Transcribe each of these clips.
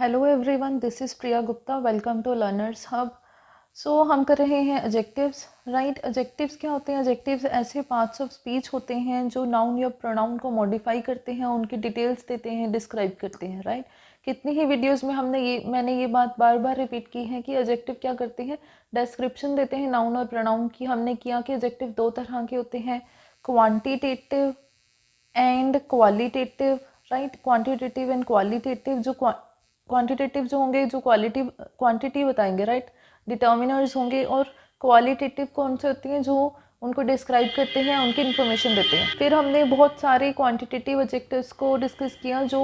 Hello everyone, this is Priya Gupta. Welcome to learners hub. So हम कर रहे हैं एडजेक्टिव्स। राइट, एडजेक्टिव्स क्या होते हैं? एडजेक्टिव्स ऐसे पार्ट्स ऑफ स्पीच होते हैं जो नाउन या प्रोनाउन को मॉडिफाई करते हैं, उनकी डिटेल्स देते हैं, डिस्क्राइब करते हैं। राइट, कितनी ही वीडियोस में मैंने ये बात बार बार रिपीट की है कि एडजेक्टिव क्या करते हैं, डिस्क्रिप्शन देते हैं नाउन और प्रोनाउन की। हमने किया कि एडजेक्टिव दो तरह के होते हैं, quantitative and qualitative. Right, quantitative and qualitative. जो क्वांटिटेटिव जो होंगे, जो क्वांटिटी बताएंगे, राइट, डिटर्मिनर्स होंगे। और क्वालिटेटिव कौन से होती हैं? जो उनको डिस्क्राइब करते हैं, उनकी इन्फॉर्मेशन देते हैं। फिर हमने बहुत सारे क्वांटिटेटिव एडजेक्टिव्स को डिस्कस किया जो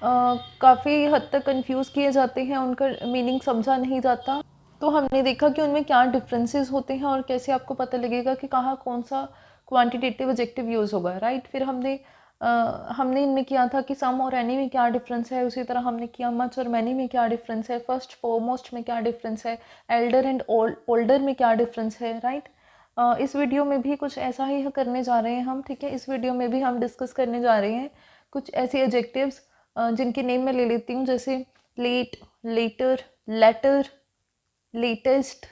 काफ़ी हद तक कंफ्यूज किए जाते हैं, उनका मीनिंग समझा नहीं जाता। तो हमने देखा कि उनमें क्या डिफरेंसेस होते हैं और कैसे आपको पता लगेगा कि कहाँ कौन सा क्वांटिटेटिव एडजेक्टिव यूज़ होगा। राइट, फिर हमने इनमें किया था कि सम और एनी में क्या डिफरेंस है। उसी तरह हमने किया मच और मैनी में क्या डिफरेंस है, फर्स्ट फोरमोस्ट में क्या डिफरेंस है, एल्डर एंड ओल्डर में क्या डिफरेंस है। राइट, इस वीडियो में भी कुछ ऐसा ही करने जा रहे हैं हम। ठीक है, इस वीडियो में भी हम डिस्कस करने जा रहे हैं कुछ ऐसे एडजेक्टिव्स जिनके नेम मैं ले लेती हूँ, जैसे late, later, latter, latest,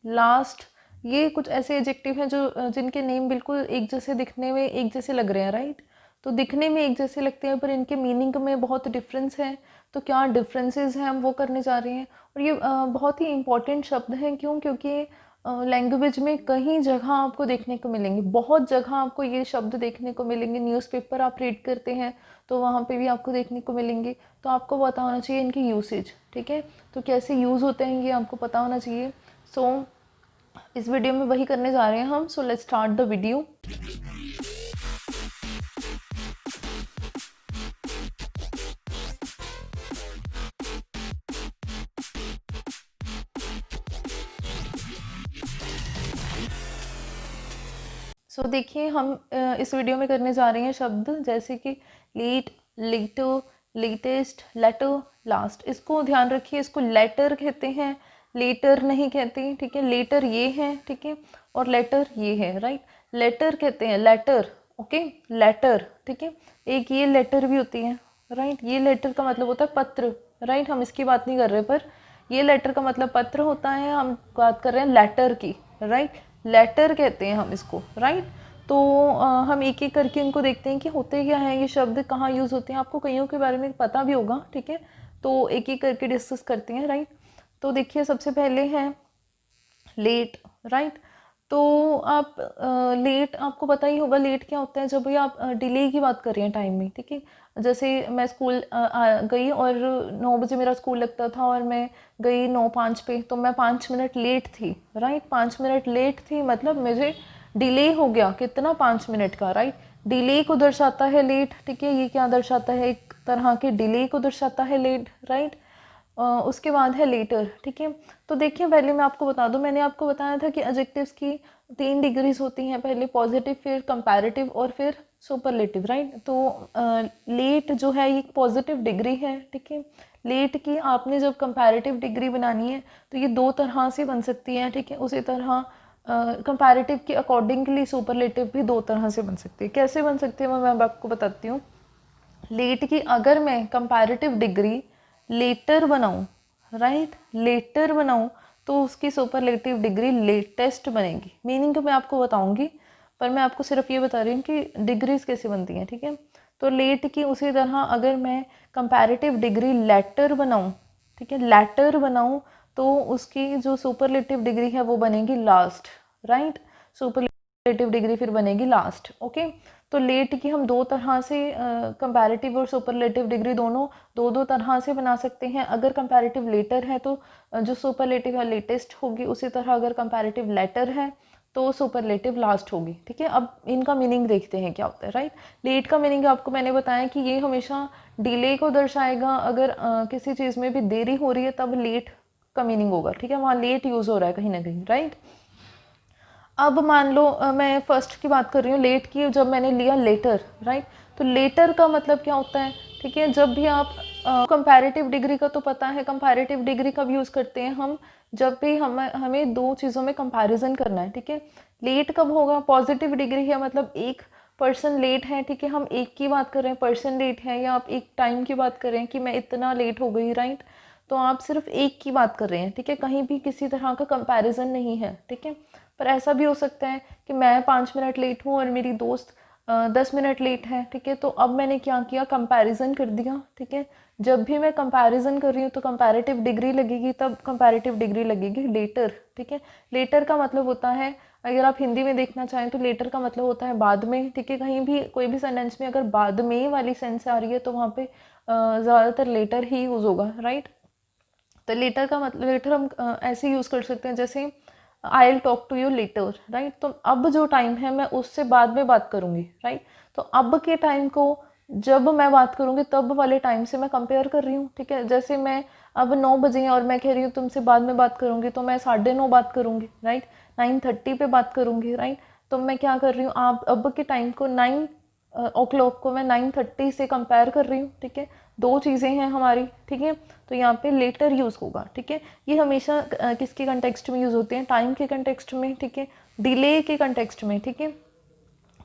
last. ये कुछ ऐसे एडजेक्टिव हैं जो जिनके नेम बिल्कुल एक जैसे, दिखने में एक जैसे लग रहे हैं। राइट, तो दिखने में एक जैसे लगते हैं पर इनके मीनिंग में बहुत डिफरेंस है। तो क्या डिफरेंसेस हैं हम वो करने जा रहे हैं। और ये बहुत ही इंपॉर्टेंट शब्द हैं। क्यों? क्योंकि लैंग्वेज में कई जगह आपको देखने को मिलेंगे, बहुत जगह आपको ये शब्द देखने को मिलेंगे। न्यूज़पेपर आप रीड करते हैं तो वहाँ पे भी आपको देखने को मिलेंगे। तो आपको पता होना चाहिए इनकी यूसेज। ठीक है, तो कैसे यूज़ होते हैं ये आपको पता होना चाहिए। सो इस वीडियो में वही करने जा रहे हैं हम। So let's start the video. So देखिए, हम इस वीडियो में करने जा रहे हैं शब्द जैसे कि late, later, latest, latter, last. इसको ध्यान रखिए, इसको लेटर कहते हैं, लेटर नहीं कहते। ठीक है, लेटर ये है, ठीक है, और लेटर ये है। राइट, लेटर कहते हैं, लेटर। Okay, letter. ठीक है, एक ये लेटर भी होती है। राइट, ये लेटर का मतलब होता है पत्र। राइट, हम इसकी बात नहीं कर रहे, पर ये लेटर का मतलब पत्र होता है। हम बात कर रहे हैं लेटर की। राइट, लेटर कहते हैं हम इसको। राइट, तो हम एक एक करके इनको देखते हैं कि होते क्या हैं, ये शब्द कहाँ यूज़ होते हैं। आपको कईयों के बारे में पता भी होगा। ठीक है, तो एक एक करके डिस्कस करते हैं। राइट, तो देखिए सबसे पहले है लेट। राइट, तो आप लेट, आपको पता ही होगा लेट क्या होता है। जब भी आप डिले की बात कर रहे हैं टाइम में। ठीक है, जैसे मैं स्कूल गई और 9 बजे मेरा स्कूल लगता था और मैं गई 9:05 पे, तो मैं 5 मिनट लेट थी। राइट, 5 मिनट लेट थी मतलब मुझे डिले हो गया। कितना? 5 मिनट का। राइट, डिले को दर्शाता है लेट। ठीक है, ये क्या दर्शाता है? एक तरह के डिले को दर्शाता है लेट। राइट, उसके बाद है लेटर। ठीक है, तो देखिए पहले मैं आपको बता दूं, मैंने आपको बताया था कि एडजेक्टिव्स की 3 डिग्रीज होती हैं, पहले पॉजिटिव, फिर कंपैरेटिव और फिर सुपरलेटिव। राइट, तो लेट जो है ये पॉजिटिव डिग्री है। ठीक है, लेट की आपने जब कंपैरेटिव डिग्री बनानी है तो ये दो तरह से बन सकती है। ठीक है, उसी तरह कंपैरेटिव के अकॉर्डिंगली सुपरलेटिव भी दो तरह से बन सकती है। कैसे बन सकती है मैं आपको बताती हूँ। लेट की अगर मैं कंपैरेटिव डिग्री लेटर बनाऊं, राइट, लेटर बनाऊं, तो उसकी सुपरलेटिव डिग्री लेटेस्ट बनेगी। मीनिंग तो मैं आपको बताऊंगी, पर मैं आपको सिर्फ ये बता रही हूँ कि डिग्रीज कैसे बनती हैं। ठीक है, तो लेट की उसी तरह अगर मैं कंपैरेटिव डिग्री लेटर बनाऊं, ठीक है, लेटर बनाऊं, तो उसकी जो सुपरलेटिव डिग्री है वो बनेगी लास्ट। राइट, सुपरलेटिव डिग्री फिर बनेगी लास्ट। ओके, तो लेट की हम दो तरह से कंपैरेटिव और सुपरलेटिव डिग्री दोनों दो दो तरह से बना सकते हैं। अगर कंपैरेटिव लेटर है तो जो सुपरलेटिव है लेटेस्ट होगी। उसी तरह अगर कंपैरेटिव लेटर है तो सुपरलेटिव लास्ट होगी। ठीक है, अब इनका मीनिंग देखते हैं क्या होता है। राइट, लेट का मीनिंग आपको मैंने बताया कि ये हमेशा डिले को दर्शाएगा। अगर किसी चीज़ में भी देरी हो रही है तब लेट का मीनिंग होगा। ठीक है, वहाँ लेट यूज़ हो रहा है कहीं ना कहीं। राइट, अब मान लो मैं फर्स्ट की बात कर रही हूँ, लेट की। जब मैंने लिया लेटर, राइट, तो लेटर का मतलब क्या होता है? ठीक है, जब भी आप कंपैरेटिव डिग्री का तो पता है, कंपैरेटिव डिग्री कब यूज़ करते हैं हम? जब भी हमें दो चीज़ों में कंपैरिजन करना है। ठीक है, लेट कब होगा? पॉजिटिव डिग्री है मतलब एक पर्सन लेट है, ठीक है, हम एक की बात कर रहे हैं, पर्सन लेट है, या आप एक टाइम की बात कर रहे हैं कि मैं इतना लेट हो गई, राइट। तो आप सिर्फ एक की बात कर रहे हैं, ठीक है, कहीं भी किसी तरह का कंपैरिजन नहीं है, ठीक है। पर ऐसा भी हो सकता है कि मैं 5 मिनट लेट हूँ और मेरी दोस्त 10 मिनट लेट है, ठीक है। तो अब मैंने क्या किया, कंपैरिजन कर दिया, ठीक है। जब भी मैं कंपैरिजन कर रही हूँ तो कंपैरेटिव डिग्री लगेगी, तब कंपैरेटिव डिग्री लगेगी लेटर, ठीक है। लेटर का मतलब होता है, अगर आप हिंदी में देखना चाहें तो लेटर का मतलब होता है बाद में, ठीक है। कहीं भी कोई भी सेंटेंस में अगर बाद में वाली सेंस आ रही है तो वहाँ पे ज़्यादातर लेटर ही यूज़ होगा, राइट। तो लेटर का मतलब, लेटर हम ऐसे यूज़ कर सकते हैं जैसे I will talk to you later, right. तो अब जो टाइम है मैं उससे बाद में बात करूँगी, राइट। तो अब के टाइम को जब मैं बात करूँगी तब वाले टाइम से मैं कंपेयर कर रही हूँ, ठीक है। जैसे मैं अब 9 बजे हैं और मैं कह रही हूँ तुमसे बाद में बात करूँगी, तो मैं 9:30 बात करूँगी, राइट। 9:30 पे बात करूँगी, राइट। तो मैं क्या कर रही हूँ, आप अब के टाइम को 9 o'clock को मैं 9:30 से कंपेयर कर रही हूँ, ठीक है। दो चीज़ें हैं हमारी, ठीक है। तो यहाँ पे लेटर यूज़ होगा, ठीक है। ये हमेशा किसके कंटेक्स्ट में यूज़ होते हैं, टाइम के कंटेक्स्ट में, ठीक है, डिले के कंटेक्स्ट में, ठीक है।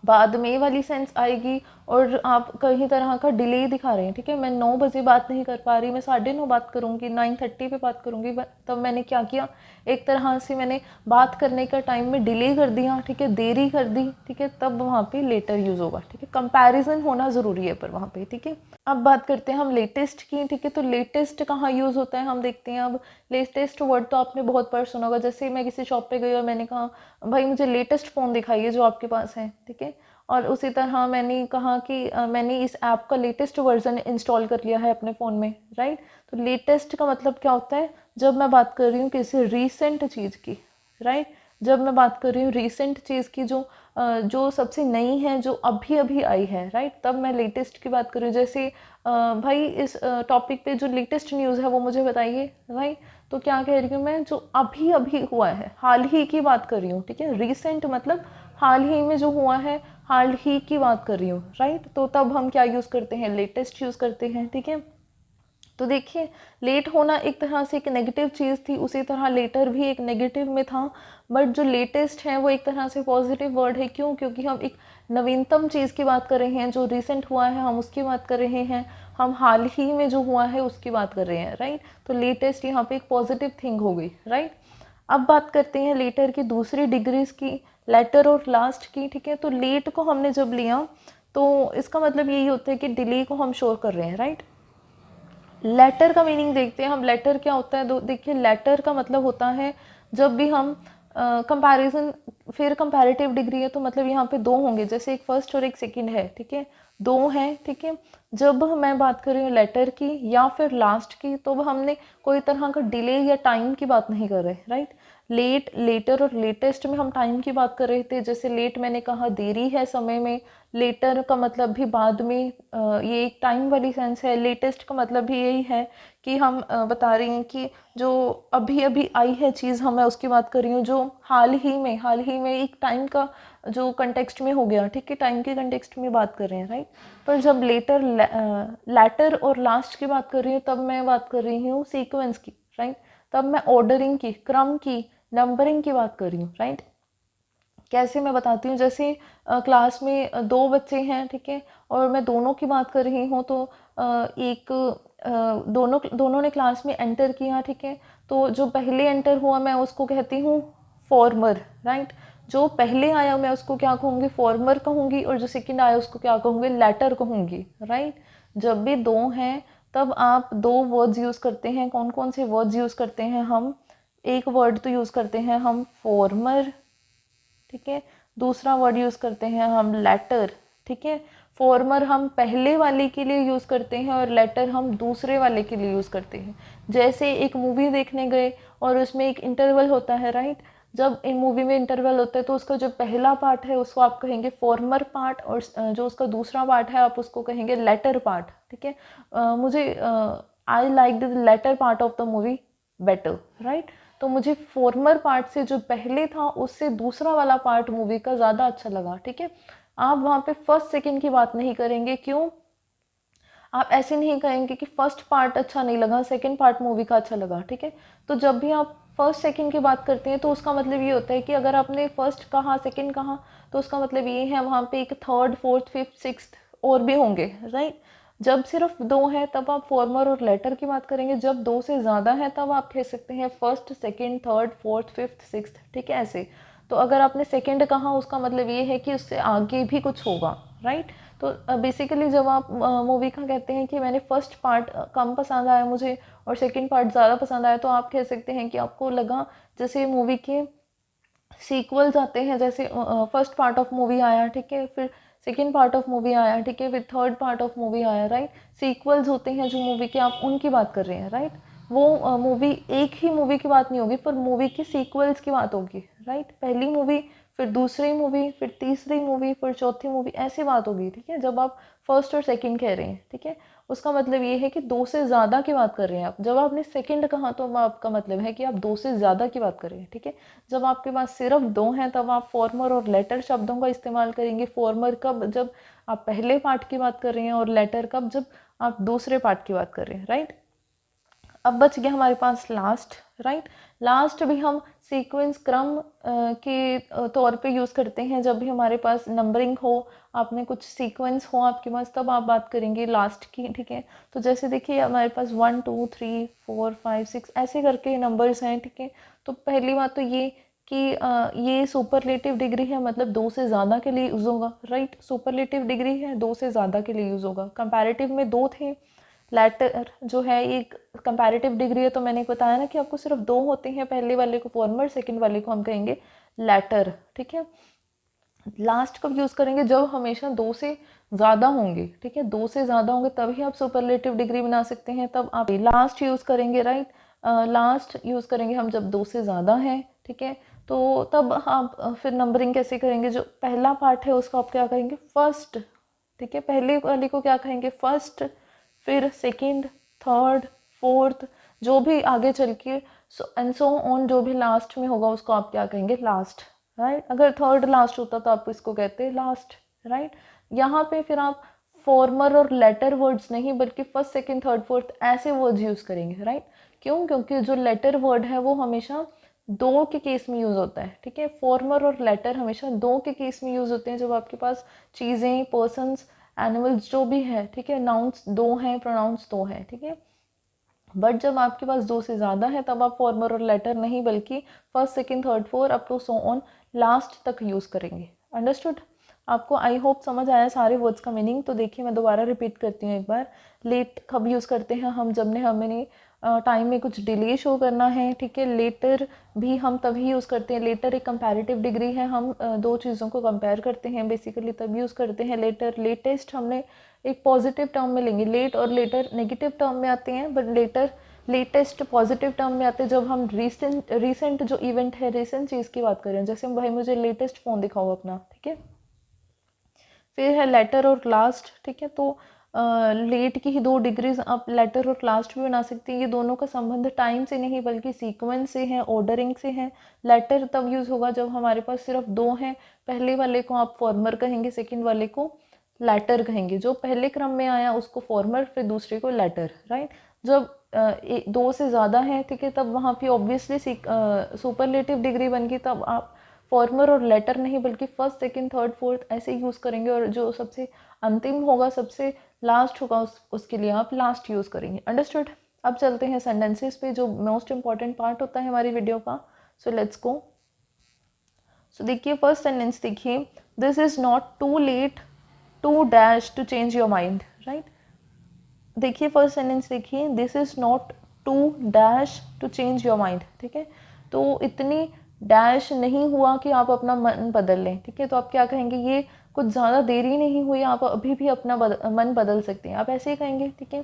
बाद में वाली सेंस आएगी और आप कहीं तरह का डिले दिखा रहे हैं, ठीक है। मैं 9 बजे बात नहीं कर पा रही, मैं 9:30 बात करूँगी, 9:30 पे बात करूँगी, तब मैंने क्या किया, एक तरह से मैंने बात करने का टाइम में डिले कर दिया, ठीक है, देरी कर दी, ठीक है। तब वहाँ पे लेटर यूज़ होगा, ठीक है। कंपैरिजन होना ज़रूरी है पर वहाँ पे, ठीक है। अब बात करते हैं हम लेटेस्ट की, ठीक है। तो लेटेस्ट कहाँ यूज़ होता है हम देखते हैं। अब लेटेस्ट वर्ड तो आपने बहुत बार सुना होगा, जैसे मैं किसी शॉप पे गई और मैंने कहा भाई मुझे लेटेस्ट फ़ोन दिखाइए जो आपके पास है, ठीक है। और उसी तरह मैंने कहा कि मैंने इस ऐप का लेटेस्ट वर्जन इंस्टॉल कर लिया है अपने फ़ोन में, राइट। तो लेटेस्ट का मतलब क्या होता है, जब मैं बात कर रही हूँ किसी रीसेंट चीज़ की, राइट। जब मैं बात कर रही हूँ रीसेंट चीज़ की, जो सबसे नई है, जो अभी अभी आई है, राइट, तब मैं लेटेस्ट की बात कर रही हूँ। जैसे भाई इस टॉपिक पे जो लेटेस्ट न्यूज़ है वो मुझे बताइए, राइट। तो क्या कह रही हूँ मैं, जो अभी अभी हुआ है, हाल ही की बात कर रही हूँ, ठीक है। रीसेंट मतलब हाल ही में जो हुआ है, हाल ही की बात कर रही हूँ, राइट। तो तब हम क्या यूज़ करते हैं, लेटेस्ट यूज़ करते हैं, ठीक है। तो देखिए, लेट होना एक तरह से एक नेगेटिव चीज़ थी, उसी तरह लेटर भी एक नेगेटिव में था। बट जो लेटेस्ट है वो एक तरह से पॉजिटिव वर्ड है, क्यों, क्योंकि हम एक नवीनतम चीज़ की बात कर रहे हैं, जो रिसेंट हुआ है हम उसकी बात कर रहे हैं, हम हाल ही में जो हुआ है उसकी बात कर रहे हैं, राइट। तो लेटेस्ट यहाँ पे एक पॉजिटिव थिंग हो गई, राइट। अब बात करते हैं लेटर की दूसरी डिग्रीज की, लेटर और लास्ट की, ठीक है। तो लेट को हमने जब लिया तो इसका मतलब यही होता है कि डिले को हम शोर कर रहे हैं, राइट। लेटर का मीनिंग देखते हैं हम, लेटर क्या होता है। देखिए, लेटर का मतलब होता है जब भी हम कंपैरिजन, फिर कंपैरेटिव डिग्री है तो मतलब यहाँ पे दो होंगे, जैसे एक फर्स्ट और एक सेकंड है, ठीक है, दो हैं, ठीक है। जब मैं बात कर रही हूँ लेटर की या फिर लास्ट की, तो हमने कोई तरह का डिले या टाइम की बात नहीं कर रहे, राइट। लेट, लेटर और लेटेस्ट में हम टाइम की बात कर रहे थे। जैसे लेट मैंने कहा देरी है समय में, लेटर का मतलब भी बाद में, ये एक टाइम वाली सेंस है। लेटेस्ट का मतलब भी यही है कि हम बता रही हैं कि जो अभी अभी आई है चीज़, हम मैं उसकी बात कर रही हूँ, जो हाल ही में एक टाइम का जो कंटेक्स्ट में हो गया, ठीक है, टाइम के कंटेक्स्ट में बात कर रहे हैं, राइट। पर जब लेटर, लेटर और लास्ट की बात कर रही हूँ तब मैं बात कर रही हूँ सीक्वेंस की, राइट। तब मैं ऑर्डरिंग की, क्रम की, नंबरिंग की बात कर रही हूँ, राइट। कैसे मैं बताती हूँ, जैसे क्लास में दो बच्चे हैं, ठीक है, और मैं दोनों की बात कर रही हूँ। तो एक दोनों दोनों ने क्लास में एंटर किया, ठीक है। तो जो पहले एंटर हुआ मैं उसको कहती हूँ फॉर्मर, राइट। जो पहले आया मैं उसको क्या कहूँगी, फॉर्मर कहूँगी, और जो सेकंड आया उसको क्या कहूँगी, लेटर कहूँगी, राइट। जब भी दो हैं तब आप दो वर्ड्स यूज़ करते हैं। कौन कौन से वर्ड्स यूज़ करते हैं हम, एक वर्ड तो यूज़ करते हैं हम फॉर्मर, ठीक है। दूसरा वर्ड यूज़ करते हैं हम लेटर, ठीक है। फॉर्मर हम पहले वाले के लिए यूज़ करते हैं और लेटर हम दूसरे वाले के लिए यूज़ करते हैं। जैसे एक मूवी देखने गए और उसमें एक इंटरवल होता है, राइट। जब इन मूवी में इंटरवल होता है तो उसका जो पहला पार्ट है उसको आप कहेंगे फॉर्मर पार्ट, और जो उसका दूसरा पार्ट है आप उसको कहेंगे लेटर पार्ट, ठीक है। मुझे I like the latter part of the movie better, right. तो मुझे फॉर्मर पार्ट से जो पहले था उससे दूसरा वाला पार्ट मूवी का ज़्यादा अच्छा लगा, ठीक है। आप वहाँ पे फर्स्ट सेकंड की बात नहीं करेंगे, क्यों, आप ऐसे नहीं कहेंगे कि फर्स्ट पार्ट अच्छा नहीं लगा, सेकंड पार्ट मूवी का अच्छा लगा, ठीक है। तो जब भी आप फर्स्ट सेकंड की बात करते हैं तो उसका मतलब ये होता है कि अगर आपने फर्स्ट कहा सेकंड कहा तो उसका मतलब ये है वहाँ पे एक थर्ड फोर्थ फिफ्थ सिक्स्थ और भी होंगे, राइट। जब सिर्फ दो है तब आप फॉर्मर और लेटर की बात करेंगे, जब दो से ज़्यादा है तब आप कह सकते हैं first second third fourth fifth sixth, ठीक है, ऐसे। तो अगर आपने सेकंड कहा उसका मतलब ये है कि उससे आगे भी कुछ होगा, राइट। तो बेसिकली जब आप मूवी का कहते हैं कि मैंने फर्स्ट पार्ट कम पसंद आया मुझे और सेकंड पार्ट ज़्यादा पसंद आया, तो आप कह सकते हैं कि आपको लगा जैसे मूवी के सीक्वल्स आते हैं, जैसे फर्स्ट पार्ट ऑफ मूवी आया, ठीक है, फिर सेकेंड पार्ट ऑफ मूवी आया, ठीक है, फिर थर्ड पार्ट ऑफ मूवी आया, राइट। सीक्वल्स होते हैं जो मूवी के, आप उनकी बात कर रहे हैं, राइट। वो मूवी एक ही मूवी की बात नहीं होगी, पर मूवी की सीक्वल्स की बात होगी, राइट। पहली मूवी, फिर दूसरी मूवी, फिर तीसरी मूवी, फिर चौथी मूवी, ऐसी बात होगी, ठीक है, जब आप फर्स्ट और सेकंड कह रहे हैं, ठीक है। उसका मतलब ये है कि दो से ज़्यादा की बात कर रहे हैं आप। जब आपने सेकंड कहा तो आपका मतलब है कि आप दो से ज़्यादा की बात कर रहे हैं, ठीक है। जब आपके पास सिर्फ दो हैं तब आप फॉर्मर और लेटर शब्दों का इस्तेमाल करेंगे। फॉर्मर कब, जब आप पहले पार्ट की बात कर रहे हैं, और लेटर कब, जब आप दूसरे पार्ट की बात कर रहे हैं, राइट। अब बच गया हमारे पास लास्ट, राइट। लास्ट भी हम सीक्वेंस क्रम के तौर पे यूज़ करते हैं। जब भी हमारे पास नंबरिंग हो, आपने कुछ सीक्वेंस हो आपके पास, तब आप बात करेंगे लास्ट की, ठीक है। तो जैसे देखिए हमारे पास 1 2 3 4 5 6 ऐसे करके नंबर्स हैं, ठीक है। तो पहली बात तो ये कि ये सुपरलेटिव डिग्री है, मतलब दो से ज़्यादा के लिए यूज़ होगा, राइट। सुपरलेटिव डिग्री है, दो से ज़्यादा के लिए यूज़ होगा। कंपैरेटिव में दो थे, लेटर जो है एक कंपैरेटिव डिग्री है, तो मैंने बताया ना कि आपको सिर्फ दो होते हैं, पहले वाले को फॉर्मर, सेकंड वाले को हम कहेंगे लेटर, ठीक है। लास्ट कब यूज़ करेंगे, जब हमेशा दो से ज़्यादा होंगे, ठीक है, दो से ज़्यादा होंगे तभी आप सुपरलेटिव डिग्री बना सकते हैं, तब आप लास्ट यूज़ करेंगे, राइट। लास्ट यूज़ करेंगे हम जब दो से ज़्यादा है, ठीक है। तो तब आप फिर नंबरिंग कैसे करेंगे, जो पहला पार्ट है उसको आप क्या करेंगे, फर्स्ट, ठीक है, पहले वाले को क्या कहेंगे, फर्स्ट, फिर सेकंड, थर्ड, फोर्थ, जो भी आगे चल के एंड सो ऑन, जो भी लास्ट में होगा उसको आप क्या कहेंगे, लास्ट, राइट। अगर थर्ड लास्ट होता तो आप इसको कहते हैं लास्ट, राइट। यहाँ पे फिर आप फॉर्मर और लेटर वर्ड्स नहीं बल्कि फर्स्ट सेकंड थर्ड फोर्थ ऐसे वर्ड्स यूज़ करेंगे, राइट। क्यों, क्योंकि जो लेटर वर्ड है वो हमेशा दो के केस में यूज़ होता है, ठीक है। फॉर्मर और लेटर हमेशा दो के केस में यूज़ होते हैं, जब आपके पास चीज़ें, पर्सन्स, एनिमल्स जो भी है, ठीक है, नाउन्स दो हैं, प्रोनाउंस दो हैं, ठीक है। बट जब आपके पास दो से ज़्यादा है तब आप फॉर्मर और लेटर नहीं बल्कि first second third four up to so on last तक यूज़ करेंगे। अंडरस्टूड? आपको आई होप समझ आया सारे वर्ड्स का मीनिंग। तो देखिए मैं दोबारा रिपीट करती हूँ एक बार। लेट कब यूज़ करते हैं हम, जब हमें टाइम में कुछ डिले शो करना है, ठीक है। लेटर भी हम तभी यूज़ करते हैं, लेटर एक कंपैरेटिव डिग्री है, हम दो चीज़ों को कंपेयर करते हैं बेसिकली, तब यूज़ करते हैं लेटर। लेटेस्ट हमने एक पॉजिटिव टर्म में लेंगे, लेट और लेटर नेगेटिव टर्म में आते हैं, but later latest positive term में आते हैं जब हम रीसेंट जो इवेंट है, रीसेंट चीज़ की बात करें, जैसे भाई मुझे लेटेस्ट फ़ोन दिखाओ अपना, ठीक है। फिर है लेटर और लास्ट, ठीक है। तो लेट की ही दो डिग्रीज आप लेटर और लास्ट भी बना सकते हैं। ये दोनों का संबंध टाइम से नहीं बल्कि सीक्वेंस से है, ऑर्डरिंग से है। लेटर तब यूज़ होगा जब हमारे पास सिर्फ दो हैं, पहले वाले को आप फॉर्मर कहेंगे, सेकंड वाले को लेटर कहेंगे। जो पहले क्रम में आया उसको फॉर्मर, फिर दूसरे को लेटर, राइट। जब दो से ज़्यादा है, ठीक है, तब वहाँ पे ऑब्वियसली सुपरलेटिव डिग्री बन गई, तब आप फॉर्मर और लेटर नहीं बल्कि फर्स्ट सेकंड थर्ड फोर्थ ऐसे यूज़ करेंगे, और जो सबसे अंतिम होगा, सबसे लास्ट होगा, उसके लिए आप लास्ट यूज़ करेंगे। अंडरस्टूड? अब चलते हैं सेंटेंसेस पे, जो मोस्ट इंपॉर्टेंट पार्ट होता है हमारी वीडियो का। So let's go. सो देखिए फर्स्ट सेंटेंस देखिए, this is not too late to dash to change your mind, right. देखिए फर्स्ट सेंटेंस देखिए, this is not too dash to change your mind, ठीक है। तो इतनी डैश नहीं हुआ कि आप अपना मन बदल लें, ठीक है। तो आप क्या कहेंगे, ये कुछ ज़्यादा देरी नहीं हुई, आप अभी भी अपना मन बदल सकते हैं, आप ऐसे ही कहेंगे, ठीक है।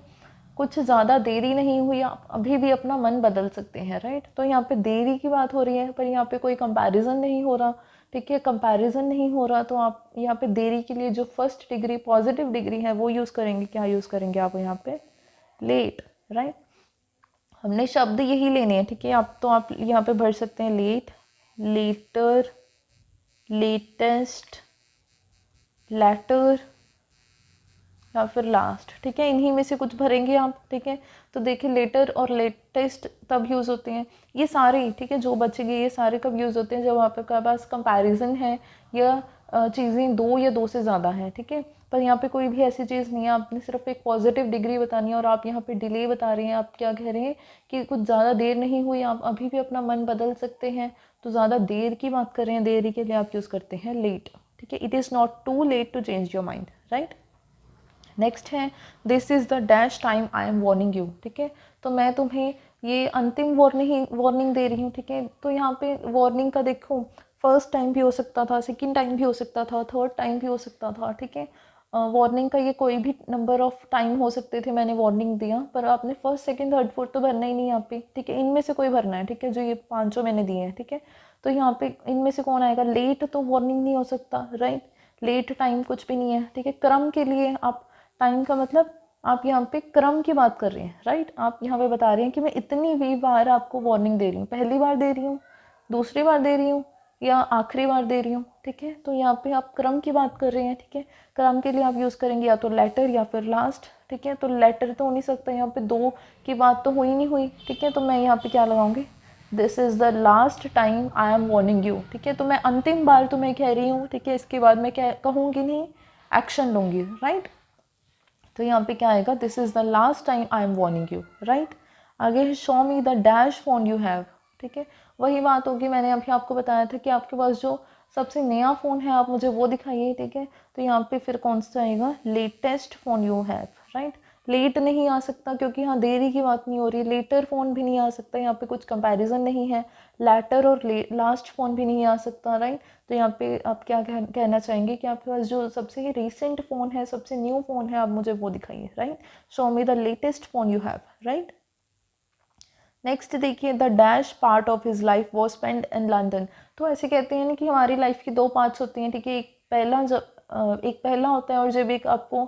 कुछ ज़्यादा देरी नहीं हुई, आप अभी भी अपना मन बदल सकते हैं, राइट। तो यहाँ पे देरी की बात हो रही है, पर यहाँ पे कोई कंपैरिजन नहीं हो रहा, ठीक है, कंपैरिजन नहीं हो रहा। तो आप यहाँ पे देरी के लिए जो फर्स्ट डिग्री पॉजिटिव डिग्री है वो यूज़ करेंगे। क्या यूज़ करेंगे आप यहाँ पे, लेट, राइट। हमने शब्द यही लेने हैं, ठीक है। आप तो आप यहाँ पे भर सकते हैं लेट, लेटर, लेटेस्ट, लेटर, या फिर लास्ट, ठीक है, इन्हीं में से कुछ भरेंगे आप, ठीक है। तो देखिए लेटर और लेटेस्ट तब यूज़ होते हैं, ये सारे, ठीक है, जो बचेंगे ये सारे कब यूज़ होते हैं, जब आपके पास कंपैरिजन है या चीज़ें दो या दो से ज़्यादा हैं, ठीक है। पर यहाँ पे कोई भी ऐसी चीज़ नहीं है, आपने सिर्फ एक पॉजिटिव डिग्री बतानी है और आप यहाँ पे डिले बता रहे हैं। आप क्या कह रहे हैं कि कुछ ज़्यादा देर नहीं हुई, आप अभी भी अपना मन बदल सकते हैं, तो ज़्यादा देर की बात कर रहे हैं, देरी के लिए आप यूज़ करते हैं लेट, ठीक है। It is not too late to change your mind, right. Next है this is the dash time I am warning you, ठीक है। तो मैं तुम्हें ये अंतिम वार्निंग दे रही हूँ, ठीक है। तो यहाँ पे वार्निंग का देखो, फर्स्ट टाइम भी हो सकता था, सेकंड टाइम भी हो सकता था, थर्ड टाइम भी हो सकता था, ठीक है। वार्निंग का ये कोई भी नंबर ऑफ टाइम हो सकते थे, मैंने वार्निंग दिया, पर आपने फर्स्ट सेकंड थर्ड फोर्थ तो भरना ही नहीं यहाँ पे, ठीक है। इनमें से कोई भरना है, ठीक है, जो ये पांचों मैंने दिए हैं, ठीक है। तो यहाँ पे इनमें से कौन आएगा, लेट तो वार्निंग नहीं हो सकता, राइट। लेट टाइम कुछ भी नहीं है, ठीक है। क्रम के लिए आप, टाइम का मतलब आप यहाँ पे क्रम की बात कर रहे हैं, राइट। आप यहाँ पे बता रहे हैं कि मैं इतनी भी बार आपको वार्निंग दे रही हूँ, पहली बार दे रही हूँ, दूसरी बार दे रही हूँ या आखिरी बार दे रही हूँ, ठीक है। तो यहाँ पे आप क्रम की बात कर रहे हैं, ठीक है। क्रम के लिए आप यूज़ करेंगे या तो लेटर या फिर लास्ट, ठीक है। तो लेटर तो हो नहीं सकता, यहाँ पे दो की बात तो हुई नहीं हुई, ठीक है। तो मैं यहाँ पे क्या लगाऊंगी, this is the last time I am warning you, ठीक है। तो मैं अंतिम बार तुम्हें कह रही हूँ, ठीक है। इसके बाद मैं क्या कहूँगी, नहीं एक्शन लूँगी, राइट। तो यहाँ पे क्या आएगा, this is the last time I am warning you, right. आगे है show me the dash phone you have, ठीक है। वही बात होगी, मैंने अभी आपको बताया था कि आपके पास जो सबसे नया फ़ोन है आप मुझे वो दिखाइए, ठीक है। तो यहाँ पे फिर कौन सा आएगा, latest phone you have, right. Late नहीं आ सकता क्योंकि यहाँ देरी की बात नहीं हो रही, लेटर फ़ोन भी नहीं आ सकता, यहाँ पे कुछ कंपैरिजन नहीं है। लैटर और लास्ट फ़ोन भी नहीं आ सकता, राइट। तो यहाँ पे आप क्या कहना चाहेंगे कि आपके पास जो सबसे रिसेंट फ़ोन है, सबसे न्यू फ़ोन है, आप मुझे वो दिखाइए, right. Show me the latest phone you have, right. Next देखिए, the dash part of his life was spend in London. तो ऐसे कहते हैं ना कि हमारी लाइफ की दो पार्ट्स होती हैं, ठीक है। एक पहला होता है और जब एक आपको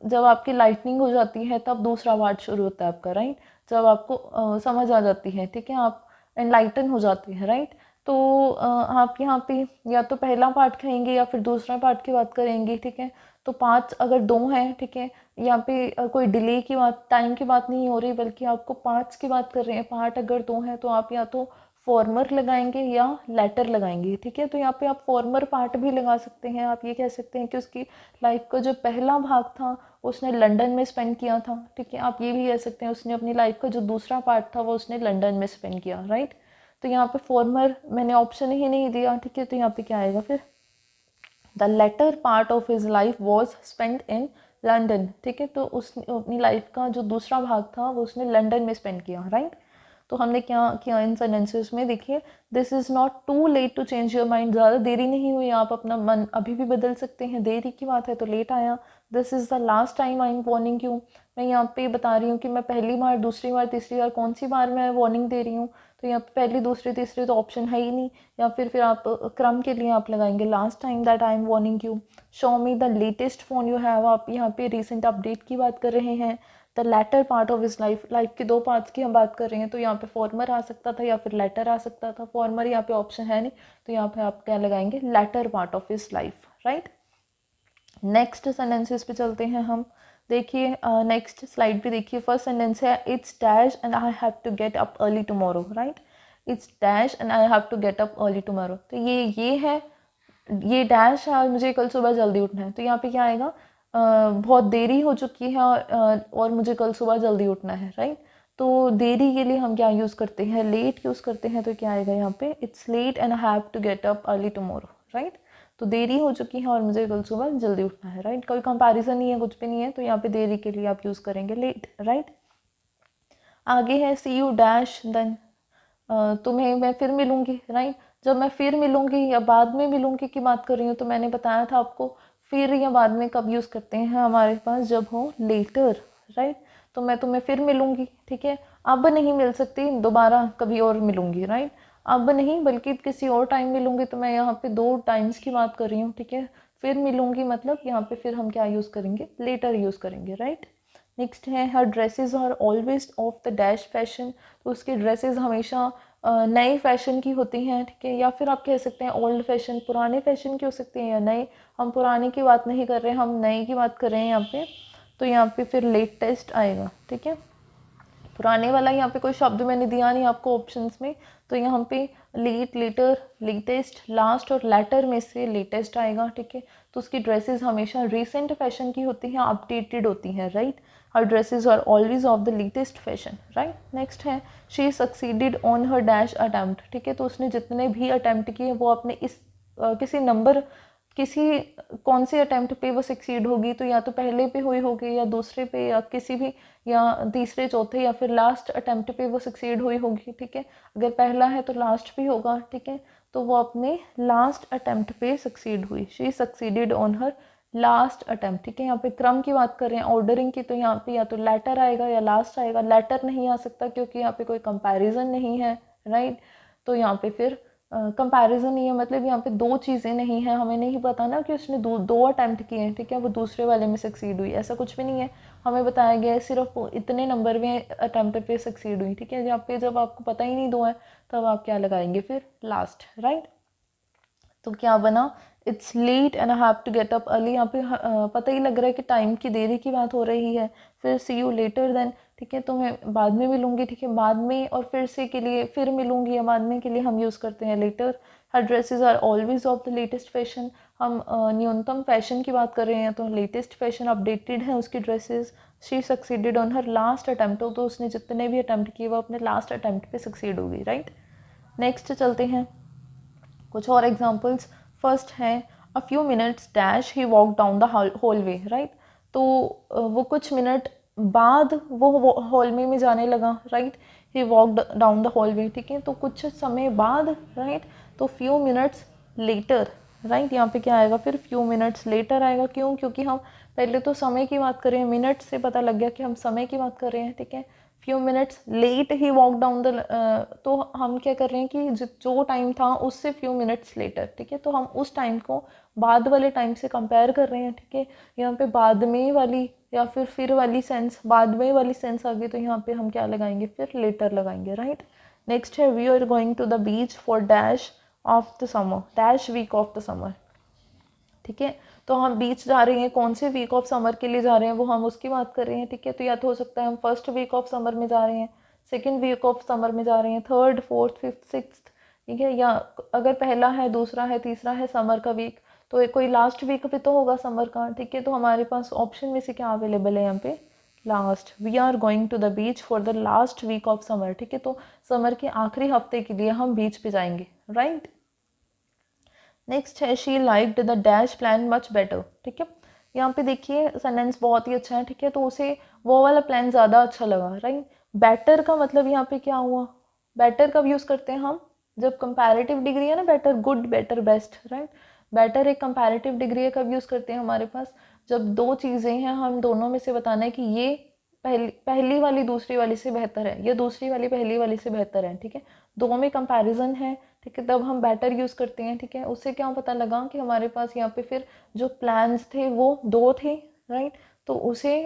जब आपकी लाइटनिंग हो जाती है तब दूसरा पार्ट शुरू होता है आपका, राइट। जब आपको समझ आ जाती है, ठीक है, आप एनलाइटन हो जाते हैं, राइट। तो आप यहाँ पे या तो पहला पार्ट कहेंगे या फिर दूसरा पार्ट की बात करेंगे, ठीक है। तो पाँच अगर दो हैं, ठीक है, यहाँ पे कोई डिले की बात, टाइम की बात नहीं हो रही, बल्कि आपको पार्ट्स की बात कर रहे हैं। पार्ट अगर दो हैं तो आप या तो फॉर्मर लगाएंगे या लेटर लगाएंगे, ठीक है। तो यहाँ पे आप फॉर्मर पार्ट भी लगा सकते हैं, आप ये कह सकते हैं कि उसकी लाइफ का जो पहला भाग था उसने लंदन में स्पेंड किया था, ठीक है। आप ये भी कह सकते हैं उसने अपनी लाइफ का जो दूसरा पार्ट था वो उसने लंदन में स्पेंड किया, राइट। तो यहाँ पे फॉर्मर मैंने ऑप्शन ही नहीं दिया, ठीक है। तो यहाँ पे क्या आएगा फिर, the latter part of his life was spend in London, ठीक है। तो उसने अपनी लाइफ का जो दूसरा भाग था वो उसने लंदन में स्पेंड किया, राइट। तो हमने क्या किया इन सेंटेंसेस में, देखिए this is not too late to change your mind, ज़्यादा देरी नहीं हुई, आप अपना मन अभी भी बदल सकते हैं। देरी की बात है तो लेट आया। This is the last time I am warning you, मैं यहाँ पे बता रही हूँ कि मैं पहली बार, दूसरी बार, तीसरी बार, कौन सी बार मैं वार्निंग दे रही हूँ। तो यहाँ पे पहली, दूसरी, तीसरी तो ऑप्शन है ही नहीं, या फिर आप क्रम के लिए आप लगाएंगे last time that I am warning you. Show me the latest phone you have, आप यहाँ पे रिसेंट अपडेट की बात कर रहे हैं। The latter part of his life, life के दो पार्ट्स की हम बात कर रहे हैं, तो यहाँ पे फॉर्मर आ सकता था या फिर लेटर आ सकता था। फॉर्मर यहाँ पे ऑप्शन है नहीं, तो यहाँ पे आप क्या लगाएंगे, latter part of his life, right. Next sentences पे चलते हैं हम। देखिए नेक्स्ट स्लाइड पे देखिए, फर्स्ट सेंटेंस है it's dash and I have to get up early tomorrow, right. It's dash and I have to get up early tomorrow, तो ये है, ये डैश है और मुझे कल सुबह जल्दी उठना है। तो यहाँ पे क्या आएगा, बहुत देरी हो चुकी है और मुझे कल सुबह जल्दी उठना है, राइट। तो देरी के लिए हम क्या यूज़ करते हैं, लेट यूज़ करते हैं। तो क्या आएगा यहाँ पे, it's late and I have to get up early tomorrow, right. तो देरी हो चुकी है और मुझे कल सुबह जल्दी उठना है, राइट। कोई कंपैरिजन नहीं है, कुछ भी नहीं है, तो यहाँ पे देरी के लिए आप यूज़ करेंगे लेट, राइट। आगे है सी यू डैश देन, तुम्हें मैं फिर मिलूंगी, राइट। जब मैं फिर मिलूंगी या बाद में मिलूंगी की बात कर रही हूँ, तो मैंने बताया था आपको फिर या बाद में कब यूज़ करते हैं हमारे पास, जब हो लेटर, राइट। तो मैं तुम्हें फिर मिलूंगी, ठीक है, अब नहीं मिल सकती, दोबारा कभी और मिलूंगी, राइट। अब नहीं बल्कि किसी और टाइम मिलूंगी, तो मैं यहाँ पे दो टाइम्स की बात कर रही हूँ, ठीक है। फिर मिलूंगी मतलब यहाँ पे फिर हम क्या यूज़ करेंगे, लेटर यूज़ करेंगे, राइट। नेक्स्ट है her dresses are always of the dash fashion, तो उसके ड्रेसेस हमेशा नए फैशन की होती हैं, ठीक है, या फिर आप कह सकते हैं ओल्ड फैशन, पुराने फैशन की हो सकती हैं या नए। हम पुराने की बात नहीं कर रहे हैं, हम नए की बात कर रहे हैं यहाँ पे। तो यहाँ पे फिर लेटेस्ट आएगा, ठीक है। पुराने वाला यहाँ पे कोई शब्द मैंने दिया नहीं आपको ऑप्शंस में, तो यहाँ पे लेट, लेटर, लेटेस्ट, लास्ट और लेटर में से लेटेस्ट आएगा, ठीक है। तो उसकी ड्रेसेस हमेशा रिसेंट फैशन की होती हैं, अपडेटेड होती हैं, right. Her dresses are always of the latest fashion, right. Next है she succeeded on her dash attempt, ठीक है। तो उसने जितने भी अटैम्प्ट किए वो अपने इस किसी नंबर, किसी कौन से अटैम्प्ट पे वो सक्सीड होगी, तो या तो पहले पे हुई होगी या दूसरे पे या किसी भी, या तीसरे चौथे या फिर लास्ट अटैम्प्ट पे वो सक्सीड हुई होगी, ठीक है। अगर पहला है तो लास्ट भी होगा, ठीक है। तो वो अपने लास्ट अटैम्प्ट पे सक्सीड हुई, she succeeded on her last attempt, ठीक है। यहाँ पे क्रम की बात कर रहे हैं, ऑर्डरिंग की, तो यहाँ पे या तो लेटर आएगा या लास्ट आएगा। लेटर नहीं आ सकता क्योंकि यहाँ पे कोई कंपैरिजन नहीं है, राइट। तो यहाँ पे फिर कंपैरिजन नहीं है, मतलब यहाँ पे दो चीज़ें नहीं हैं, हमें नहीं पता ना कि उसने दो अटैम्प्ट किए हैं, ठीक है, वो दूसरे वाले में सक्सीड हुई, ऐसा कुछ भी नहीं है। हमें बताया गया है सिर्फ इतने नंबर में अटैम्प्ट पे सक्सीड हुई, ठीक है। जहाँ पे जब आपको पता ही नहीं दो है तब आप क्या लगाएंगे फिर लास्ट, राइट। तो क्या बना, it's late and I have to get up early. यहाँ पे पता ही लग रहा है कि टाइम की देरी की बात हो रही है। फिर सी यू लेटर देन, ठीक है, तो मैं बाद में मिलूंगी, ठीक है। बाद में और फिर से के लिए, फिर मिलूंगी या बाद में के लिए हम यूज़ करते हैं later. Her dresses are always of the latest fashion, हम न्यूनतम फैशन की बात कर रहे हैं तो लेटेस्ट फैशन, अपडेटेड है उसकी dresses. She succeeded on her last attempt, तो उसने जितने भी अटैम्प्ट किए वो अपने लास्ट अटैम्प्ट पे सक्सीड होगी, राइट। नेक्स्ट चलते हैं कुछ और एग्जाम्पल्स। फर्स्ट है a few minutes dash he walk down the hallway, right. तो वो कुछ मिनट बाद वो हॉलवे में जाने लगा, right. He walk down the hallway, ठीक है। तो कुछ समय बाद, राइट। तो फ्यू मिनट्स लेटर, राइट। यहाँ पे क्या आएगा फिर, फ्यू मिनट्स लेटर आएगा। क्यों, क्योंकि हम पहले तो समय की बात कर रहे हैं, मिनट से पता लग गया कि हम समय की बात कर रहे हैं, ठीक है। फ्यू मिनट्स लेट ही वॉक डाउन द, तो हम क्या कर रहे हैं कि जो टाइम था उससे फ्यू मिनट्स लेटर, ठीक है। तो हम उस टाइम को बाद वाले टाइम से कंपेयर कर रहे हैं, ठीक है। यहाँ पे बाद में वाली या फिर वाली सेंस, बाद में वाली सेंस आ गई, तो यहाँ पे हम क्या लगाएंगे फिर लेटर लगाएंगे, राइट। नेक्स्ट है we are going to the beach for dash of the summer, dash week of the summer, ठीक है। तो हम बीच जा रहे हैं, कौन से वीक ऑफ समर के लिए जा रहे हैं वो हम उसकी बात कर रहे हैं, ठीक है। तो या तो हो सकता है हम फर्स्ट वीक ऑफ समर में जा रहे हैं, सेकेंड वीक ऑफ समर में जा रहे हैं, थर्ड, फोर्थ, फिफ्थ, सिक्स्थ, ठीक है। या अगर पहला है, दूसरा है, तीसरा है समर का वीक, तो कोई लास्ट वीक भी तो होगा समर का, ठीक है। तो हमारे पास ऑप्शन में से क्या अवेलेबल है यहाँ पे, last. We are going to the beach for the last week of summer, ठीक है। तो समर के आखिरी हफ्ते के लिए हम बीच पे जाएंगे, राइट। नेक्स्ट है she liked the dash plan much better, ठीक है। यहाँ पे देखिए सेंटेंस बहुत ही अच्छा है, ठीक है। तो उसे वो वाला प्लान ज़्यादा अच्छा लगा, राइट। बेटर का मतलब यहाँ पे क्या हुआ, बेटर कब यूज़ करते हैं हम, जब कंपैरेटिव डिग्री है ना, better, good, better, best, right. Better एक कंपैरेटिव डिग्री है, कब यूज़ करते हैं हमारे पास, जब दो चीज़ें हैं, हम दोनों में से बताना है कि ये पहली वाली दूसरी वाली से बेहतर है या दूसरी वाली पहली वाली से बेहतर है, ठीक है। दो में कंपैरिजन है, ठीक है, तब हम बेटर यूज़ करते हैं, ठीक है। उससे क्या पता लगा कि हमारे पास यहाँ पे फिर जो प्लान्स थे वो दो थे, राइट। तो उसे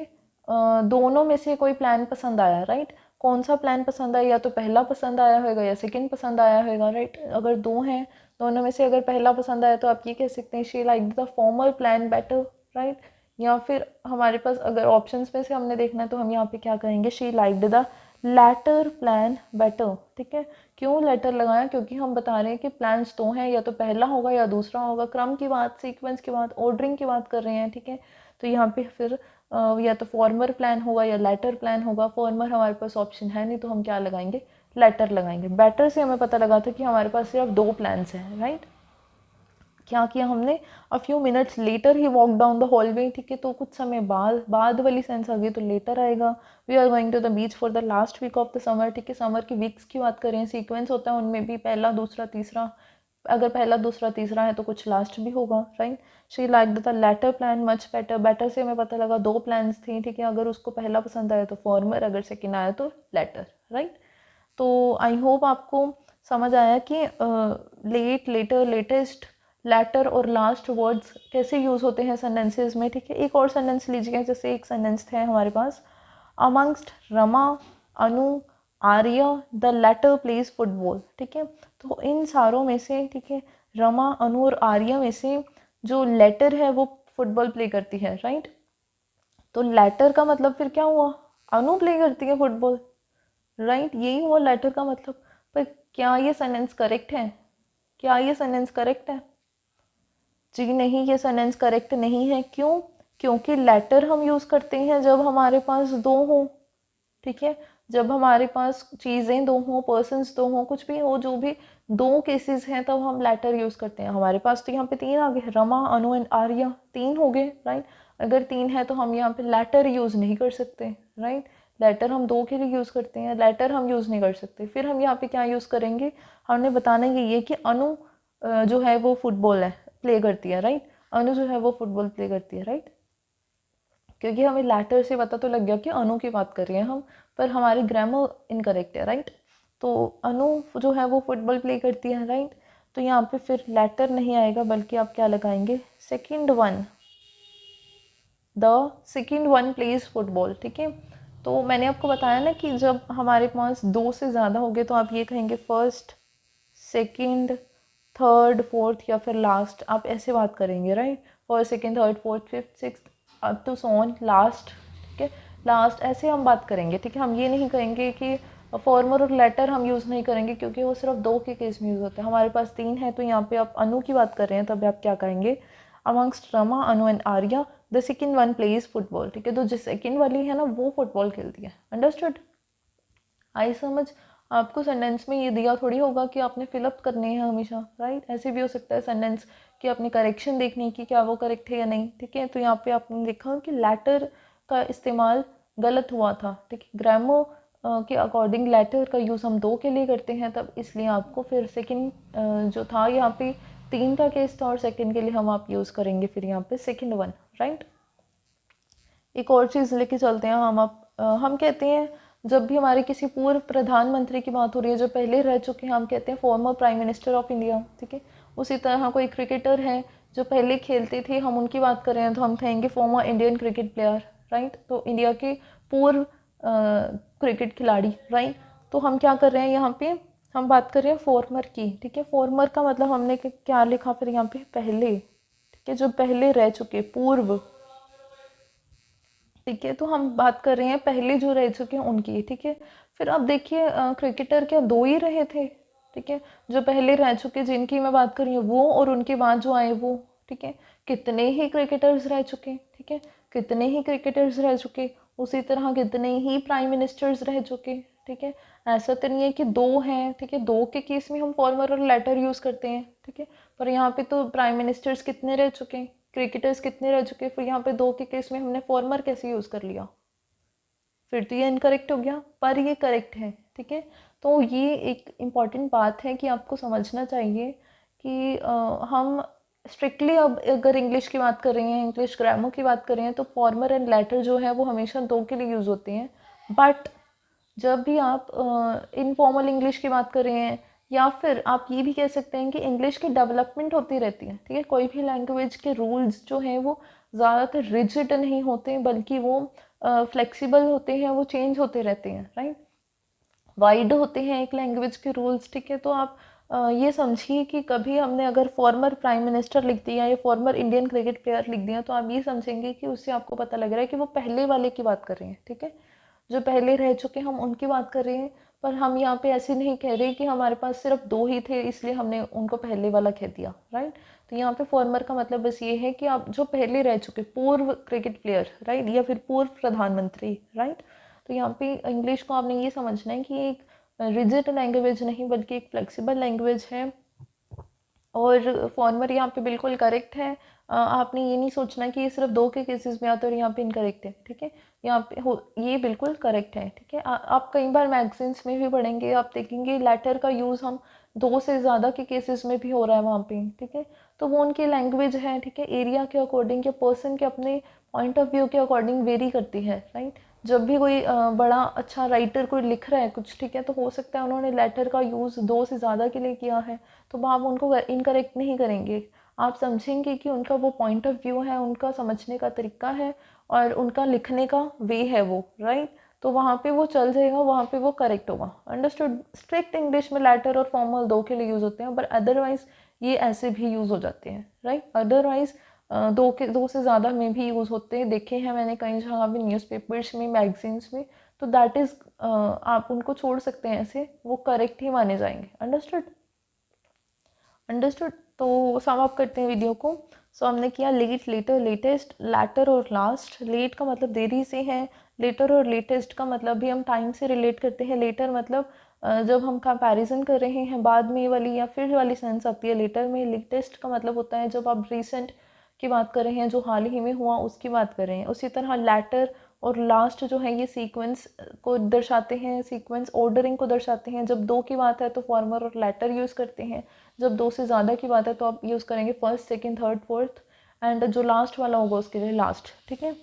दोनों में से कोई प्लान पसंद आया, राइट। कौन सा प्लान पसंद आया, या तो पहला पसंद आया होगा या सेकंड पसंद आया होगा, राइट। अगर दो हैं, दोनों में से अगर पहला पसंद आया तो आप ये कह सकते हैं she like the formal plan better, right. या फिर हमारे पास अगर ऑप्शंस में से हमने देखना है तो हम यहाँ पे क्या कहेंगे, she liked the latter plan better, ठीक है। क्यों लेटर लगाया, क्योंकि हम बता रहे हैं कि प्लान्स दो हैं, या तो पहला होगा या दूसरा होगा, क्रम की बात, सीक्वेंस की बात, ऑर्डरिंग की बात कर रहे हैं, ठीक है। तो यहाँ पे फिर या तो फॉर्मर प्लान होगा या लेटर प्लान होगा। फॉर्मर हमारे पास ऑप्शन है नहीं तो हम क्या लगाएंगे, लेटर लगाएंगे। बेटर से हमें पता लगा था कि हमारे पास सिर्फ दो प्लान्स हैं, राइट। क्या किया हमने, a few minutes later he walk down the hallway, ठीक है। तो कुछ समय बाद वाली सेंस आ गई तो लेटर आएगा। We are going to the beach for the last week of the summer, ठीक है। समर की वीक्स की बात करें, सीक्वेंस होता है उनमें भी, पहला, दूसरा, तीसरा। अगर पहला, दूसरा, तीसरा है तो कुछ लास्ट भी होगा, right. She like the latter plan much better, better से हमें पता लगा दो प्लान्स थे, ठीक है। अगर उसको पहला पसंद आया तो फॉर्मर, अगर सेकेंड आया तो लेटर, राइट। तो आई होप आपको समझ आया कि लेट, लेटर, लेटेस्ट, लेटर और लास्ट वर्ड्स कैसे यूज़ होते हैं सेंटेंसेस में, ठीक है। एक और सेंटेंस लीजिए, जैसे एक सेंटेंस है हमारे पास, amongst Rama, Anu, Arya the latter plays football, ठीक है। तो इन सारों में से, ठीक है, रमा, अनु और आर्या में से जो लेटर है वो फुटबॉल प्ले करती है, राइट। तो लेटर का मतलब फिर क्या हुआ, अनु प्ले करती है फुटबॉल, राइट, यही हुआ लेटर का मतलब। पर क्या ये सेंटेंस करेक्ट है, क्या ये सेंटेंस करेक्ट है? जी नहीं, ये सेंटेंस करेक्ट नहीं है। क्यों? क्योंकि लेटर हम यूज़ करते हैं जब हमारे पास दो हों, ठीक है, जब हमारे पास चीज़ें दो हों, पर्सन्स दो हों, कुछ भी हो, जो भी दो केसेस हैं तब हम लेटर यूज़ करते हैं। हमारे पास तो यहाँ पे तीन आ गए, रमा, अनु एंड आर्या, तीन हो गए, राइट। अगर तीन है तो हम यहाँ पे लेटर यूज़ नहीं कर सकते, राइट। लेटर हम दो के लिए यूज़ करते हैं, लेटर हम यूज़ नहीं कर सकते। फिर हम यहाँ पे क्या यूज़ करेंगे, हमने बताना ये कि अनु जो है वो फुटबॉल है प्ले करती है, राइट। अनु जो है वो फुटबॉल प्ले करती है, राइट। क्योंकि हमें लेटर से पता तो लग गया कि अनु की बात कर रहे हैं हम, पर हमारी ग्रामर इनकरेक्ट है, राइट। तो अनु जो है वो फुटबॉल प्ले करती है, राइट। तो यहाँ पे फिर लेटर नहीं आएगा, बल्कि आप क्या लगाएंगे, second one, the second one plays football, ठीक है। तो मैंने आपको बताया ना कि जब हमारे पास दो से ज़्यादा हो गए तो आप ये कहेंगे फर्स्ट, सेकंड, थर्ड, फोर्थ या फिर लास्ट, आप ऐसे बात करेंगे, right. First, second, third, fourth, fifth, sixth, up to so on, last, ठीक है, लास्ट, ऐसे हम बात करेंगे, ठीक है। हम ये नहीं कहेंगे कि फॉर्मर और लेटर हम यूज़ नहीं करेंगे, क्योंकि वो सिर्फ दो के केस में यूज़ होते हैं। हमारे पास तीन है, तो यहाँ पे आप अनु की बात कर रहे हैं, तब आप क्या कहेंगे, amongst Rama, Anu and Arya the second one plays football, ठीक है। तो जो सेकंड वाली है ना वो फुटबॉल खेलती है, अंडरस्टूड, आई समझ। आपको सेंटेंस में ये दिया थोड़ी होगा कि आपने फिलअप करने हैं हमेशा, राइट। ऐसे भी हो सकता है सेंटेंस कि आपने करेक्शन देखनी कि क्या वो करेक्ट है या नहीं, ठीक है। तो यहाँ पे आपने देखा कि लेटर का इस्तेमाल गलत हुआ था, ठीक है। ग्रामर के अकॉर्डिंग लेटर का यूज़ हम दो के लिए करते हैं, तब इसलिए आपको फिर सेकंड जो था यहाँ पे तीन का केस था और सेकंड के लिए हम आप यूज़ करेंगे फिर यहाँ पे सेकंड वन, राइट। एक और चीज़ लेके चलते हैं हम कहते हैं जब भी हमारे किसी पूर्व प्रधानमंत्री की बात हो रही है जो पहले रह चुके हैं, हम कहते हैं former prime minister of India, ठीक है। उसी तरह कोई क्रिकेटर है जो पहले खेलते थे, हम उनकी बात कर रहे हैं तो हम कहेंगे former Indian cricket player, right. तो इंडिया के पूर्व क्रिकेट खिलाड़ी, राइट। तो हम क्या कर रहे हैं यहाँ पे, हम बात कर रहे हैं फॉर्मर की, ठीक है। फॉर्मर का मतलब हमने क्या लिखा फिर यहाँ पे, पहले, ठीक है, जो पहले रह चुके, पूर्व, ठीक है। तो हम बात कर रहे हैं पहले जो रह चुके हैं उनकी, ठीक है। फिर अब देखिए क्रिकेटर क्या दो ही रहे थे, ठीक है। जो पहले रह चुके जिनकी मैं बात कर रही हूँ वो, और उनके बाद जो आए वो, ठीक है। कितने ही क्रिकेटर्स रह चुके, ठीक है, कितने ही क्रिकेटर्स रह चुके। उसी तरह कितने ही प्राइम मिनिस्टर्स रह चुके, ठीक है। ऐसा तो नहीं है कि दो हैं, ठीक है, दो के केस में हम फॉर्मर और लेटर यूज़ करते हैं, ठीक है। पर यहाँ पे तो प्राइम मिनिस्टर्स कितने रह चुके, क्रिकेटर्स कितने रह चुके, फिर यहाँ पे दो के केस में हमने फॉर्मर कैसे यूज़ कर लिया, फिर तो ये इनकरेक्ट हो गया, पर ये करेक्ट है, ठीक है। तो ये एक इम्पॉर्टेंट बात है कि आपको समझना चाहिए कि हम स्ट्रिक्टली अब अगर इंग्लिश की बात कर रहे हैं, इंग्लिश ग्रामर की बात कर रहे हैं, तो फॉर्मर एंड लेटर जो है वो हमेशा दो के लिए यूज़ होते हैं। बट जब भी आप इनफॉर्मल इंग्लिश की बात कर रहे हैं, या फिर आप ये भी कह सकते हैं कि इंग्लिश की डेवलपमेंट होती रहती है, ठीक है। कोई भी लैंग्वेज के रूल्स जो हैं वो ज़्यादातर रिजिड नहीं होते, बल्कि वो फ्लेक्सिबल होते हैं, वो चेंज होते रहते हैं, राइट। वाइड होते हैं एक लैंग्वेज के रूल्स, ठीक है। तो आप ये समझिए कि कभी हमने अगर फॉर्मर प्राइम मिनिस्टर लिख दिया या फॉर्मर इंडियन क्रिकेट प्लेयर लिख दिया, तो आप ये समझेंगे कि उससे आपको पता लग रहा है कि वो पहले वाले की बात कर रहे हैं, ठीक है। जो पहले रह चुके हम उनकी बात कर रहे हैं। पर हम यहाँ पे ऐसे नहीं कह रहे कि हमारे पास सिर्फ दो ही थे इसलिए हमने उनको पहले वाला कह दिया, राइट। तो यहाँ पे फॉर्मर का मतलब बस ये है कि आप जो पहले रह चुके, पूर्व क्रिकेट प्लेयर, राइट, या फिर पूर्व प्रधानमंत्री, राइट। तो यहाँ पे इंग्लिश को आपने ये समझना है कि एक रिजिड लैंग्वेज नहीं बल्कि एक फ्लेक्सिबल लैंग्वेज है। और फॉर्मर यहाँ पे बिल्कुल करेक्ट है। आपने ये नहीं सोचना कि ये सिर्फ दो के केसेस में आता है और यहाँ पे इनकरेक्ट है, ठीक है। यहाँ पे हो ये बिल्कुल करेक्ट है, ठीक है। आप कई बार मैगजीन्स में भी पढ़ेंगे, आप देखेंगे लेटर का यूज़ हम दो से ज़्यादा के केसेस में भी हो रहा है वहाँ पे, ठीक है। तो वो उनकी लैंग्वेज है, ठीक है, एरिया के अकॉर्डिंग या पर्सन के अपने पॉइंट ऑफ व्यू के अकॉर्डिंग वेरी करती है, राइट। जब भी कोई बड़ा अच्छा राइटर कोई लिख रहा है कुछ, ठीक है, तो हो सकता है उन्होंने लेटर का यूज़ दो से ज़्यादा के लिए किया है, तो आप उनको इनकरेक्ट नहीं करेंगे। आप समझेंगे कि उनका वो पॉइंट ऑफ व्यू है, उनका समझने का तरीका है और उनका लिखने का वे है वो, राइट। तो वहाँ पे वो चल जाएगा, वहाँ पे वो करेक्ट होगा। अंडरस्टूड। स्ट्रिक्ट इंग्लिश में लेटर और फॉर्मल दो के लिए यूज़ होते हैं, पर अदरवाइज ये ऐसे भी यूज़ हो जाते हैं, राइट। अदरवाइज दो से ज़्यादा में भी यूज़ होते हैं, देखे हैं मैंने कई जगह भी, न्यूज़पेपर्स में, मैगजीन्स में। तो दैट इज़ आप उनको छोड़ सकते हैं ऐसे, वो करेक्ट ही माने जाएंगे। अंडरस्टूड। अंडरस्टूड। तो सम अप करते हैं वीडियो को। सो हमने किया लेट, लेटर, लेटेस्ट, लैटर और लास्ट। लेट का मतलब देरी से है, लेटर और लेटेस्ट का मतलब भी हम टाइम से रिलेट करते हैं। लेटर मतलब जब हम कंपैरिजन कर रहे हैं बाद में वाली या फिर वाली सेंस आती है लेटर में। लेटेस्ट का मतलब होता है जब आप रिसेंट की बात कर रहे हैं, जो हाल ही में हुआ उसकी बात कर रहे हैं। उसी तरह लैटर और लास्ट जो है ये सीक्वेंस को दर्शाते हैं, सीक्वेंस ऑर्डरिंग को दर्शाते हैं। जब दो की बात है तो फॉर्मर और लेटर यूज़ करते हैं, जब दो से ज़्यादा की बात है तो आप यूज़ करेंगे first, second, third, fourth, and जो लास्ट वाला होगा उसके लिए लास्ट। ठीक है।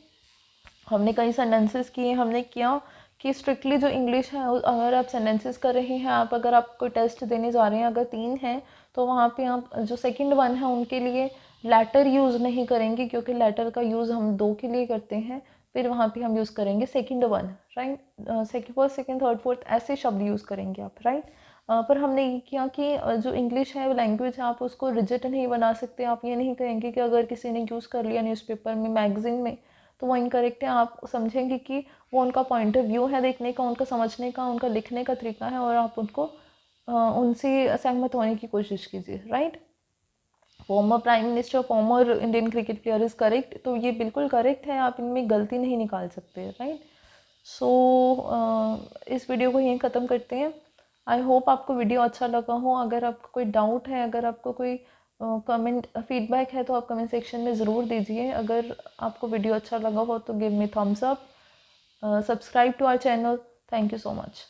हमने कई सेंटेंसेस किए, हमने किया कि स्ट्रिक्टली जो इंग्लिश है, अगर आप सेंटेंसेस कर रहे हैं, आप अगर आप कोई टेस्ट देने जा रहे हैं, अगर 3 हैं तो वहाँ पे आप जो सेकंड 1 है उनके लिए लेटर यूज़ नहीं करेंगे, क्योंकि लेटर का यूज़ हम 2 के लिए करते हैं। फिर वहाँ पे हम यूज़ करेंगे second 1, right. First, second, third, fourth ऐसे शब्द यूज़ करेंगे आप, राइट। पर हमने ये किया कि जो इंग्लिश है लैंग्वेज है, आप उसको रिजिड नहीं बना सकते। आप ये नहीं कहेंगे कि अगर किसी ने यूज़ कर लिया न्यूज़पेपर में, मैगजीन में, तो वो इनकरेक्ट है। आप समझेंगे कि वो उनका पॉइंट ऑफ व्यू है देखने का, उनका समझने का, उनका लिखने का तरीका है, और आप उनको उनसे सहमत होने की कोशिश कीजिए, right. Former prime minister, former Indian cricket player is correct, तो ये बिल्कुल करेक्ट है, आप इनमें गलती नहीं निकाल सकते, राइट। सो इस वीडियो को यहीं ख़त्म करते हैं। आई होप आपको वीडियो अच्छा लगा हो। अगर आपको कोई डाउट है, अगर आपको कोई कमेंट फीडबैक है तो आप कमेंट सेक्शन में ज़रूर दीजिए। अगर आपको वीडियो अच्छा लगा हो तो give me thumbs up, subscribe to our channel. Thank you so much.